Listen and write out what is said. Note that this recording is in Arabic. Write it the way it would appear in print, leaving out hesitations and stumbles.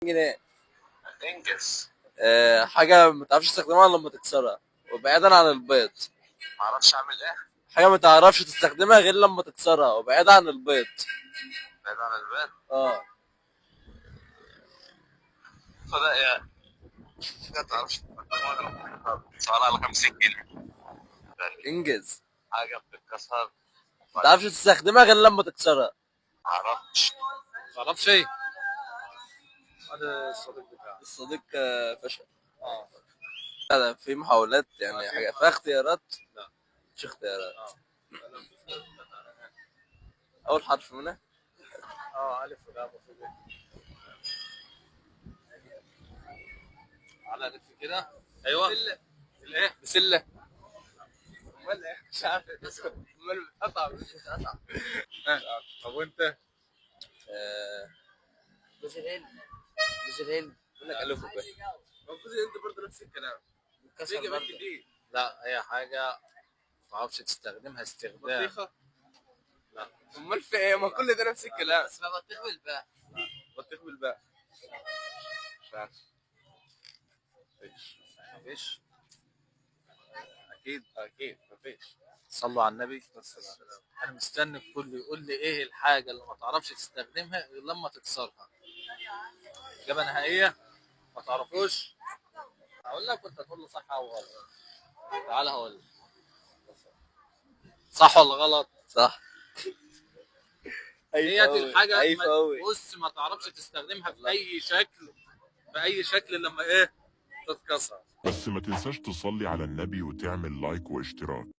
جنيه. انجز. حاجة ما تعرفش تستخدمها إلا لما تكسرها، وبعيدا عن البيض. معرفش اعمل ايه. حاجة ما تعرفش تستخدمها غير لما تكسرها، وبعيدا عن البيض. بعيد عن البيت. اه. فده ايه؟ ما تعرفش. سؤال على 50 جنيه. انجز. حاجة بتتكسر. ما تعرفش تستخدمها غير لما تكسرها. معرفش. تعرفش ايه؟ هذا الصديق بتاعي. الصديق فشل. اه. لا في محاولات يعني، حاجة فيها اختيارات. لا. مش اختيارات. اه. أول حرف منها. الف ولام وفي على الف كده. ايوه. بسله. الايه؟ بسله. ولا ايه؟ مش عارف. امال بتقطع مش بتقطع. طب وانت؟ جوز الهند. جوز الهند. يقول لك الف وب. جوز الهند برضه نفس الكلام. كسر برضه. لا، هي حاجه ما تعرفش تستخدمها استخدام. بطيخه. لا. امال في ايه؟ ما كل ده نفس الكلام. اسمها بطيخ بالباء. بطيخ بالباء. مش عارف. مفيش. اكيد مفيش. صلوا على النبي. انا مستني الكل يقول لي ايه الحاجه اللي ما تعرفش تستخدمها غير لما تكسرها. اجابه نهائيه. ما تعرفوش. هقول لك وانت تقول لي صح او غلط. تعال هقول لك. صح ولا غلط؟ صح. هي دي الحاجه. أوي. بص، ما تعرفش تستخدمها في اي شكل. في اي شكل لما ايه تتكسر. بس ما تنساش تصلي على النبي وتعمل لايك واشتراك.